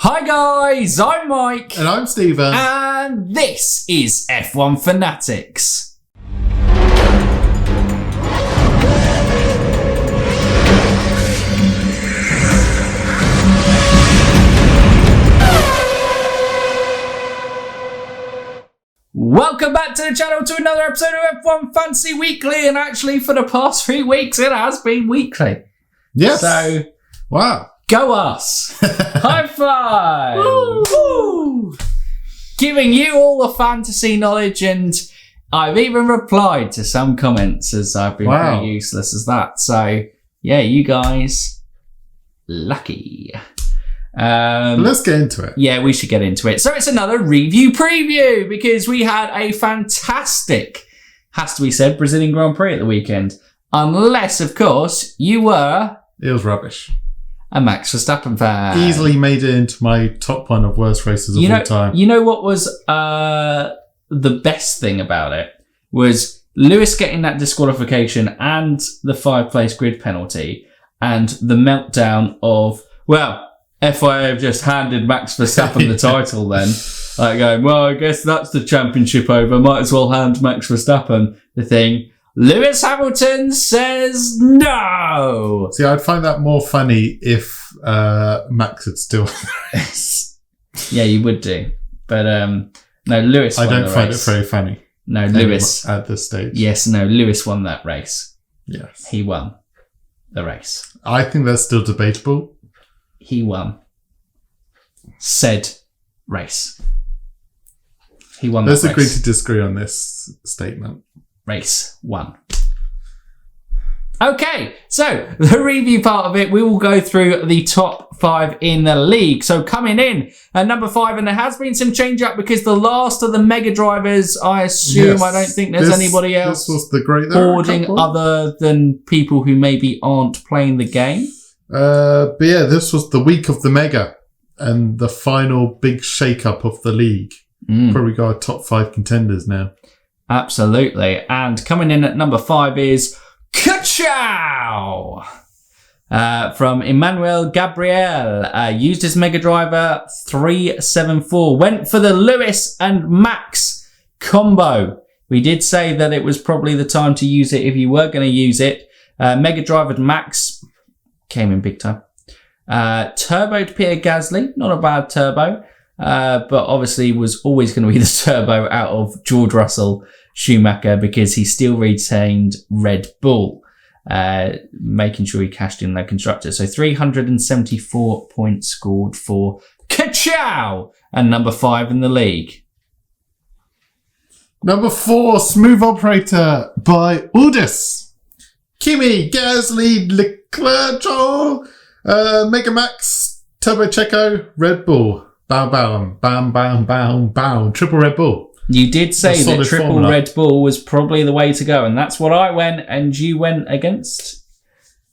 Hi guys, I'm Mike. And I'm Stephen. And this is F1 Fanatics. Welcome back to the channel to another episode of F1 Fantasy Weekly. And actually for the past 3 weeks it has been weekly. Yes. So, wow. Go us! High five! Woo! Giving you all the fantasy knowledge, and I've even replied to some comments as I've been very useless as that. So, yeah, you guys, lucky. Let's get into it. Yeah, we should get into it. So it's another review preview because we had a fantastic, has to be said, Brazilian Grand Prix at the weekend. Unless, of course, you were... It was rubbish. A Max Verstappen fan. Easily made it into my top one of worst races of all time. You know what was the best thing about it? Was Lewis getting that disqualification and the 5-place grid penalty and the meltdown of, well, FIA have just handed Max Verstappen the title then. Like going, well, I guess that's the championship over. Might as well hand Max Verstappen the thing. Lewis Hamilton says no. See, I'd find that more funny if Max had still. Yeah, you would do, but no, Lewis. I won don't the find race. it very funny. No, Lewis at this stage. Yes, no, Lewis won that race. Yes, he won the race. I think that's still debatable. He won said race. He won. Let's that agree race. to disagree on this statement. Race 1. Okay, so the review part of it, we will go through the top 5 in the league. So coming in at number 5, and there has been some change up because the last of the mega drivers, I assume, yes, I don't think there's anybody else this was the great boarding other than people who maybe aren't playing the game. But yeah, this was the week of the mega and the final big shake-up of the league. Probably got our top 5 contenders now. Absolutely. And coming in at number 5 is Ka-chow! From Emmanuel Gabriel. Used his Mega Driver 374. Went for the Lewis and Max combo. We did say that it was probably the time to use it if you were going to use it. Mega Driver and Max came in big time. Turboed Pierre Gasly. Not a bad turbo. But obviously was always going to be the turbo out of George Russell Schumacher because he still retained Red Bull, making sure he cashed in their constructor. So 374 points scored for Ka-chow, and number 5 in the league. Number 4, Smooth Operator by Udis. Kimi, Gasly, Leclerc, Mega Max, Turbo Checo, Red Bull. Bow, bow, bam, bam, bam, bow. Triple Red Bull. You did say that triple formula. Red Bull was probably the way to go, and that's what I went, and you went against.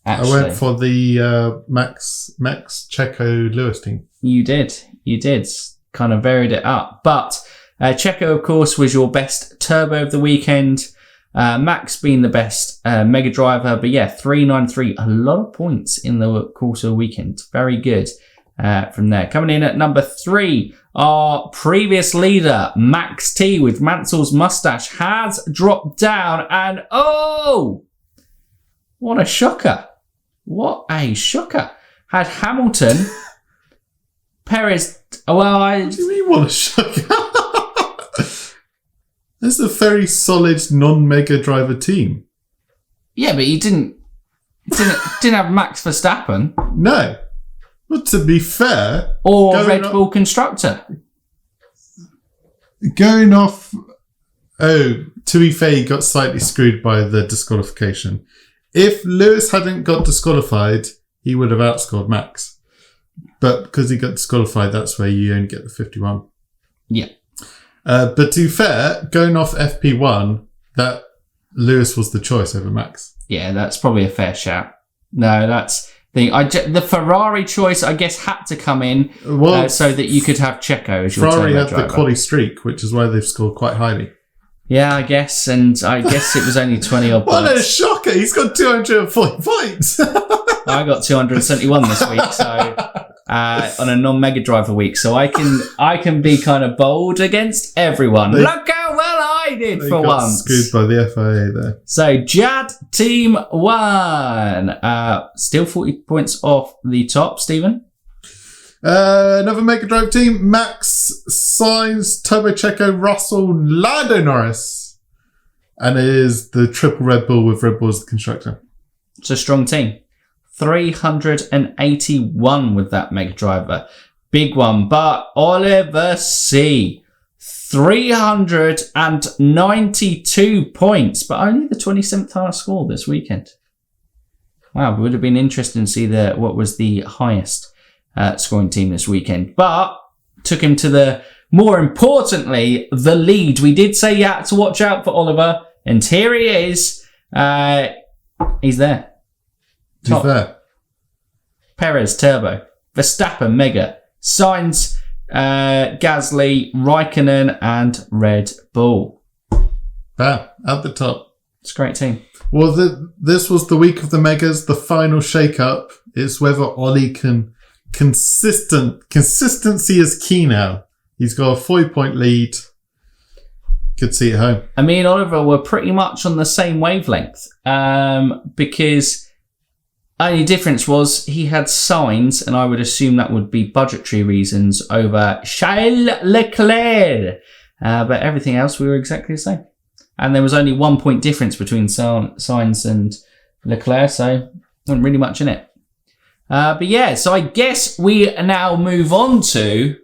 Actually. I went for the Max Checo Lewis team. You did. Kind of varied it up. But Checo, of course, was your best turbo of the weekend. Max being the best Mega Driver. But yeah, 393. A lot of points in the course of the weekend. Very good. From there. Coming in at number 3, our previous leader, Max T with Mansell's mustache, has dropped down, and oh, what a shocker. What a shocker. Had Hamilton, Perez, what do you mean what a shocker? This is a very solid non-Mega Driver team. Yeah, but he didn't have Max Verstappen. No. But to be fair... Or Red Bull constructor. Going off... Oh, to be fair, he got slightly screwed by the disqualification. If Lewis hadn't got disqualified, he would have outscored Max. But because he got disqualified, that's where you only get the 51. Yeah. But to be fair, going off FP1, that Lewis was the choice over Max. Yeah, that's probably a fair shout. No, that's... The Ferrari choice, I guess, had to come in so that you could have Checo as your Ferrari had driver. the quali streak, which is why they've scored quite highly. Yeah, I guess, and I guess it was only 20 odd points. What a shocker! He's got 240 points. I got 271 this week, so on a non-Mega Driver week, so I can be kind of bold against everyone. Look how well I did for once. Screwed by the FIA there. So Jad Team 1, still 40 points off the top. Stephen. Another Mega Drive team: Max, Sainz, Turbo Checo, Russell, Lando Norris, and it is the triple Red Bull with Red Bull as the constructor. It's a strong team. 381 with that Mega Driver. Big one. But Oliver C. 392 points, but only the 27th highest score this weekend. Wow, it would have been interesting to see what was the highest scoring team this weekend. But took him to more importantly, the lead. We did say you had to watch out for Oliver, and here he is. He's there. Top. He's there. Perez, Turbo. Verstappen, Mega. Sainz, Gasly, Raikkonen, and Red Bull. Bam, at the top. It's a great team. Well, this was the week of the Megas. The final shake-up is whether Ollie can... Consistency is key now. He's got a 40-point lead. Good see at home. I mean, Oliver were pretty much on the same wavelength because only difference was he had Sainz, and I would assume that would be budgetary reasons, over Charles Leclerc. But everything else, we were exactly the same. And there was only 1 point difference between Sainz and Leclerc, so wasn't really much in it. But yeah, so I guess we now move on to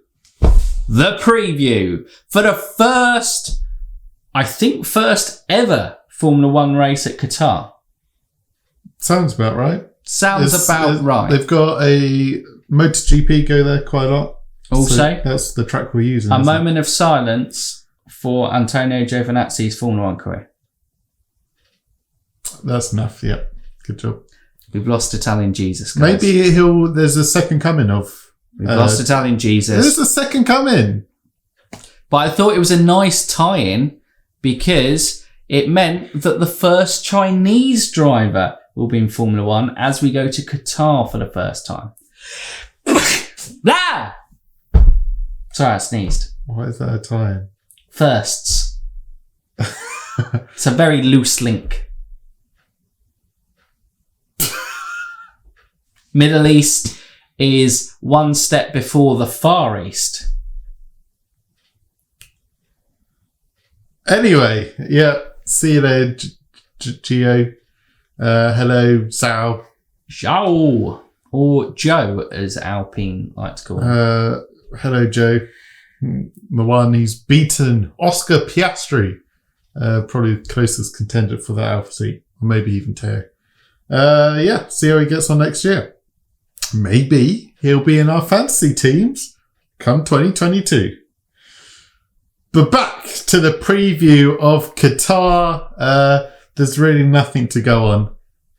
the preview for the first ever Formula One race at Qatar. Sounds about right. Right. They've got a MotoGP go there quite a lot. Also, so that's the track we're using. A moment of silence for Antonio Giovinazzi's Formula One career. That's enough, yeah. Good job. We've lost Italian Jesus, guys. Maybe there's a second coming of... We've lost Italian Jesus. There's a second coming. But I thought it was a nice tie-in because it meant that the first Chinese driver will be in Formula One as we go to Qatar for the first time. Ah! Sorry, I sneezed. Why is that a tie-in? Firsts. It's a very loose link. Middle East is one step before the Far East. Anyway, yeah. See you there, Gio. Hello, Zhao. Zhao. Or Joe, as Alpine like to call him. Hello, Joe. The one who's beaten Oscar Piastri. Probably the closest contender for that Alpha seat. Or maybe even Teo. Yeah, see how he gets on next year. Maybe he'll be in our fantasy teams come 2022. But back to the preview of Qatar. There's really nothing to go on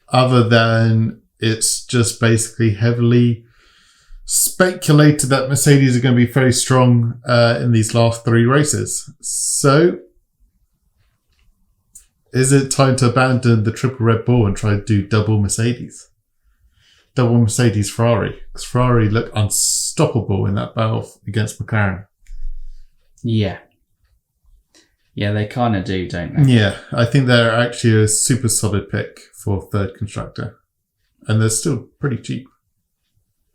other than it's just basically heavily speculated that Mercedes are going to be very strong in these last 3 races. So, is it time to abandon the triple Red Bull and try to do double Mercedes? Double Mercedes Ferrari. Because Ferrari look unstoppable in that battle against McLaren. Yeah. Yeah, they kind of do, don't they? Yeah, I think they're actually a super solid pick for third constructor. And they're still pretty cheap.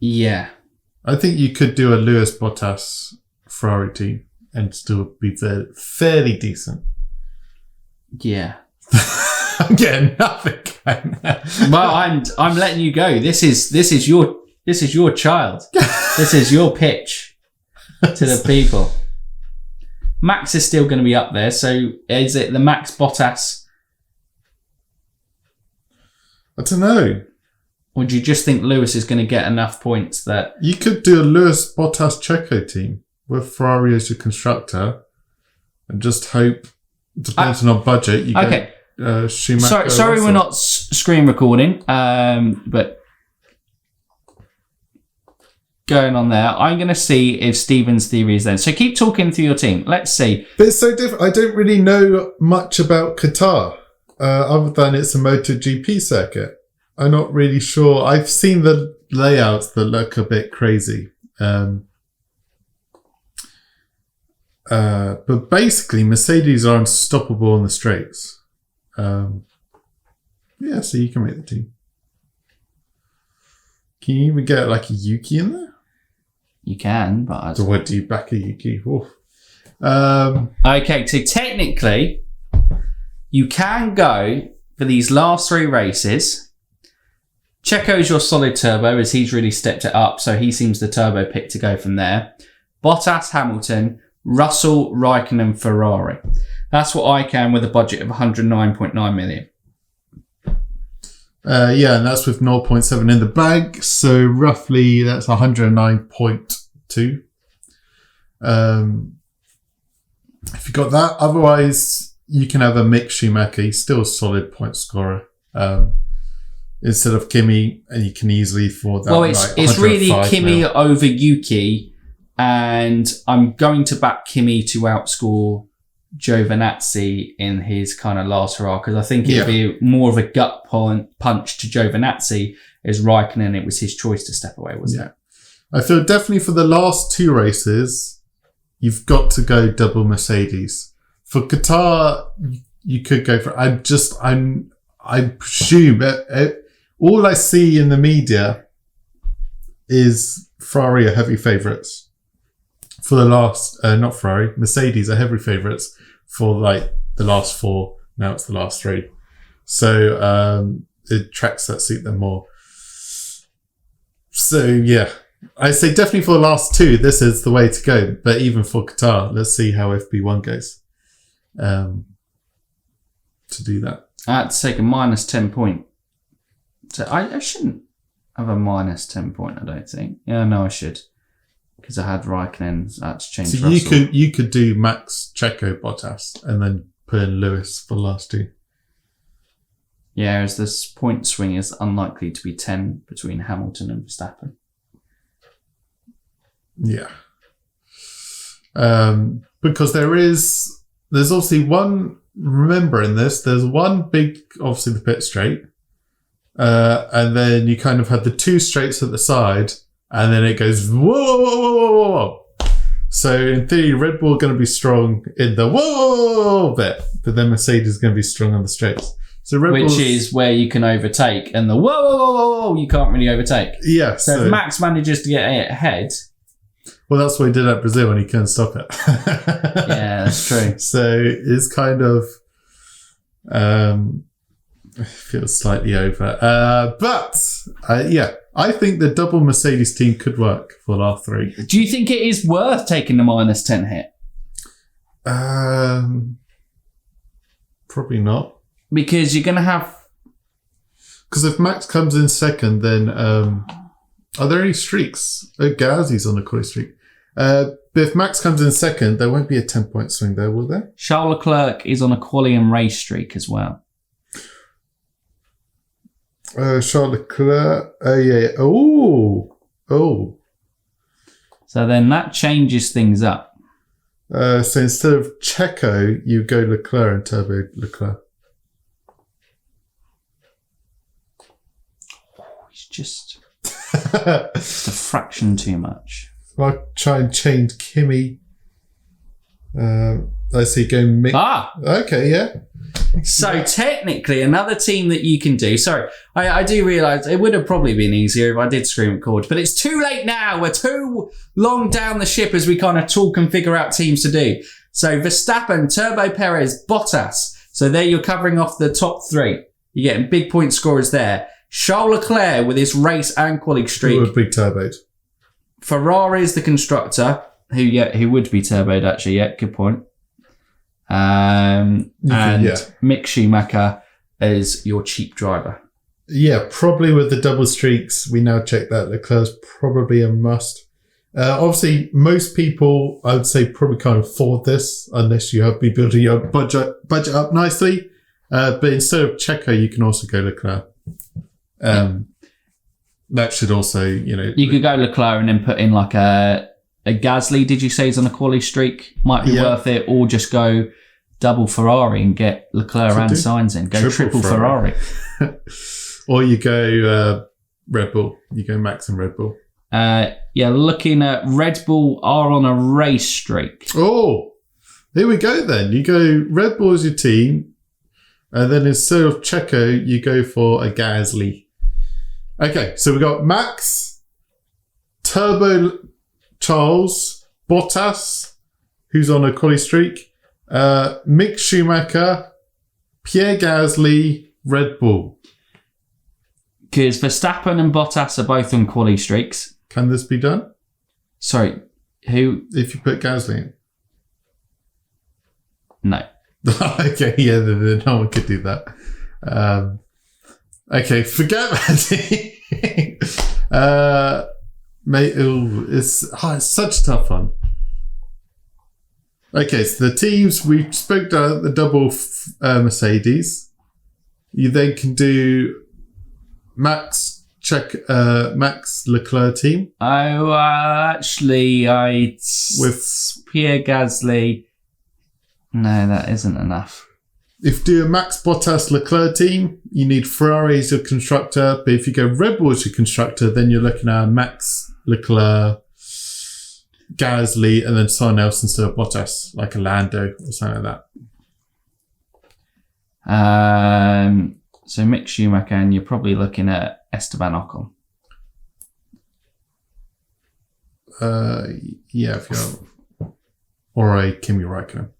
Yeah. I think you could do a Lewis Bottas Ferrari team and still be fairly decent. Yeah. I'm getting nothing. Well, I'm letting you go. This is your child. This is your pitch to the people. Max is still going to be up there. So is it the Max Bottas? I don't know. Or do you just think Lewis is going to get enough points that... You could do a Lewis Bottas Checo team with Ferrari as your constructor and just hope, depending on budget, you get Schumacher. Sorry we're not screen recording, but going on there, I'm going to see if Stephen's theory is there. So keep talking through your team. Let's see. But it's so different. I don't really know much about Qatar other than it's a MotoGP circuit. I'm not really sure. I've seen the layouts that look a bit crazy. But basically, Mercedes are unstoppable on the straights. Yeah, so you can make the team. Can you even get like a Yuki in there? You can, but... So what do you back a Yuki? Oof. Okay, so technically, you can go for these last 3 races. Checo's your solid turbo, as he's really stepped it up, so he seems the turbo pick to go from there. Bottas, Hamilton, Russell, Raikkonen, Ferrari. That's what I can with a budget of 109.9 million. Yeah, and that's with 0.7 in the bag, so roughly that's 109.2. If you got that, otherwise you can have a Mick Schumacher. He's still a solid point scorer. Instead of Kimi, and you can easily afford that. Well, it's really Kimi over Yuki, and I'm going to back Kimi to outscore Giovinazzi in his kind of last hurrah, because I think it'd be more of a gut punch to Giovinazzi as Raikkonen. It was his choice to step away, wasn't it? I feel definitely for the last 2 races, you've got to go double Mercedes. For Qatar, you could go for... I presume all I see in the media is Ferrari are heavy favourites. For the last... not Ferrari, Mercedes are heavy favourites for like the last 4. Now it's the last 3. So it tracks that suit them more. So yeah, I say definitely for the last 2, this is the way to go. But even for Qatar, let's see how FP1 goes. To do that, I had to take a minus 10 point. So I shouldn't have a minus 10 point, I don't think. Yeah, no, I should. Because I had Raikkonen, I had to change so Russell. you could do Max, Checo, Bottas, and then put in Lewis for the last 2. Yeah, as this point swing is unlikely to be 10 between Hamilton and Verstappen. Yeah. Because there's obviously one, remember in this, there's one big, obviously the pit straight, and then you kind of had the 2 straights at the side, and then it goes, whoa, whoa, whoa, whoa, whoa, whoa. So in theory, Red Bull are going to be strong in the whoa bit, but then Mercedes is going to be strong on the straights. So Which is where you can overtake, and the whoa, whoa, whoa, whoa, whoa, you can't really overtake. Yeah. So if Max manages to get ahead... Well, that's what he did at Brazil when he couldn't stop it. Yeah, that's true. So it's kind of feels slightly over. But yeah, I think the double Mercedes team could work for the last 3. Do you think it is worth taking the minus 10 hit? Probably not. Because you're going to have... Because if Max comes in second, then... are there any streaks? Gazzi's on a quality streak. But if Max comes in second, there won't be a 10-point swing there, will there? Charles Leclerc is on a quali and race streak as well. Charles Leclerc. Yeah. Oh. So then that changes things up. So instead of Checo, you go Leclerc and turbo Leclerc. He's just a fraction too much. I'll try and change Kimi. Let's see, go Mick. Okay, yeah. So technically, another team that you can do. Sorry, I do realise it would have probably been easier if I did scream at Cord, but it's too late now. We're too long down the ship as we kind of talk and figure out teams to do. So Verstappen, Turbo Perez, Bottas. So there you're covering off the top 3. You're getting big point scorers there. Charles Leclerc with his race and quality streak. Who would be turboed? Ferrari is the constructor, who would be turboed actually. Yeah, good point. Mick Schumacher is your cheap driver. Yeah, probably with the double streaks. We now check that Leclerc's probably a must. Obviously, most people, I would say, probably can't afford this unless you have been building your budget up nicely. But instead of Checo, you can also go Leclerc. That should also, you could go Leclerc and then put in like a Gasly. Did you say he's on a quali streak? Might be worth it, or just go double Ferrari and get Leclerc and Sainz in. Go triple Ferrari. Or you go Red Bull. You go Max and Red Bull. Looking at Red Bull are on a race streak. Oh, here we go then. You go Red Bull as your team. And then instead of Checo, you go for a Gasly. Okay, so we got Max, Turbo Charles, Bottas, who's on a quali streak, Mick Schumacher, Pierre Gasly, Red Bull. Because Verstappen and Bottas are both on quali streaks. Can this be done? Sorry, who? If you put Gasly in. No. Okay, yeah, no one could do that. Okay, forget that. Mate, it's such a tough one. Okay, so the teams, we spoke about the double Mercedes. You then can do Max Leclerc team. Oh, actually, with Pierre Gasly. No, that isn't enough. If you do a Max Bottas Leclerc team, you need Ferrari as your constructor. But if you go Red Bull as your constructor, then you're looking at Max Leclerc, Gasly, and then someone else instead of Bottas, like a Lando or something like that. So Mick Schumacher, and you're probably looking at Esteban Ocon. Yeah, if you're, or a Kimi Räikkönen.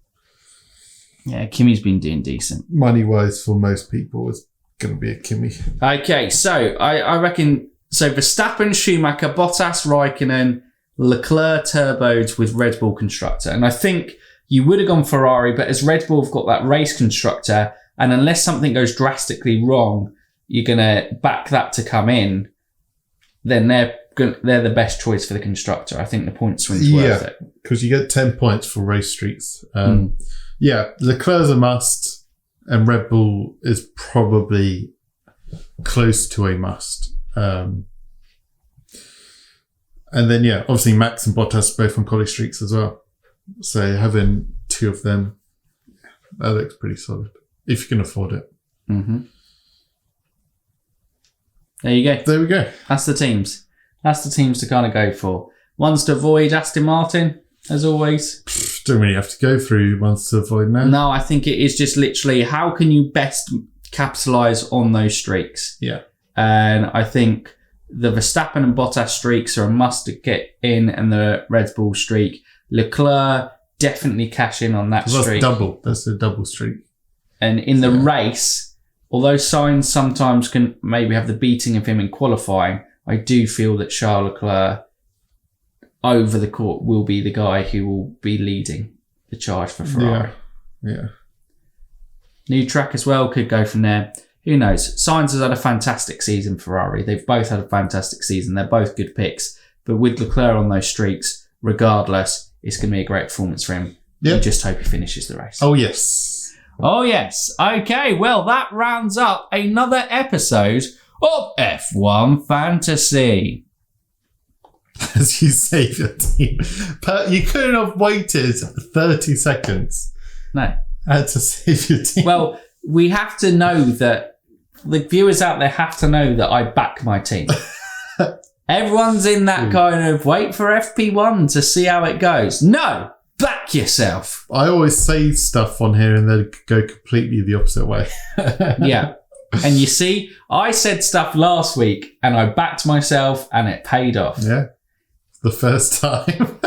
Yeah, Kimi's been doing decent. Money-wise, for most people, it's going to be a Kimi. Okay, so I reckon... So Verstappen, Schumacher, Bottas, Räikkönen, Leclerc turboed with Red Bull constructor. And I think you would have gone Ferrari, but as Red Bull have got that race constructor, and unless something goes drastically wrong, you're going to back that to come in, then they're the best choice for the constructor. I think the point swing's worth it. Because you get 10 points for race streaks. Yeah, Leclerc's a must, and Red Bull is probably close to a must. And then, obviously Max and Bottas both on quali streaks as well. So having two of them, that looks pretty solid, if you can afford it. Mm-hmm. There you go. There we go. That's the teams. That's the teams to kind of go for. Ones to avoid, Aston Martin, as always. Don't really have to go through ones to avoid now. No, I think it is just literally how can you best capitalise on those streaks? Yeah. And I think the Verstappen and Bottas streaks are a must to get in, and the Red Bull streak. Leclerc, definitely cash in on that streak. That's a double streak. And in the race, although Sainz sometimes can maybe have the beating of him in qualifying, I do feel that Charles Leclerc over the court will be the guy who will be leading the charge for Ferrari. Yeah. New track as well, could go from there. Who knows? Sainz has had a fantastic season for Ferrari. They've both had a fantastic season. They're both good picks. But with Leclerc on those streaks, regardless, it's going to be a great performance for him. Yep. You just hope he finishes the race. Oh, yes. Oh, yes. Okay, well, that rounds up another episode of F1 Fantasy. As you save your team. But you couldn't have waited 30 seconds. No. To save your team. Well, we have to know that the viewers out there have to know that I back my team. Everyone's in that kind of wait for FP1 to see how it goes. No, back yourself. I always say stuff on here and then go completely the opposite way. Yeah. And you see, I said stuff last week and I backed myself and it paid off. Yeah. The first time.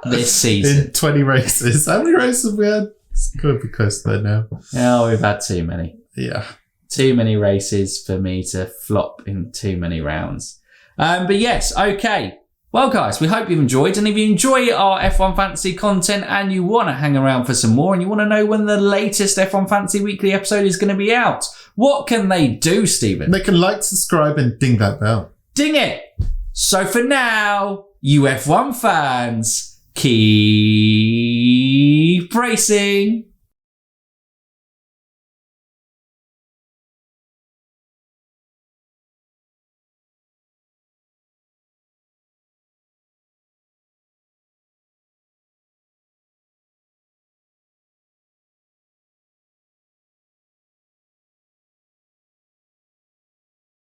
This season. In 20 races. How many races have we had? It's going to be close to that now. Oh, we've had too many. Yeah. Too many races for me to flop in too many rounds. But yes, okay. Well, guys, we hope you've enjoyed. And if you enjoy our F1 Fantasy content and you want to hang around for some more and you want to know when the latest F1 Fantasy weekly episode is going to be out, what can they do, Stephen? They can like, subscribe, and ding that bell. Ding it! So for now, you F1 fans, keep racing.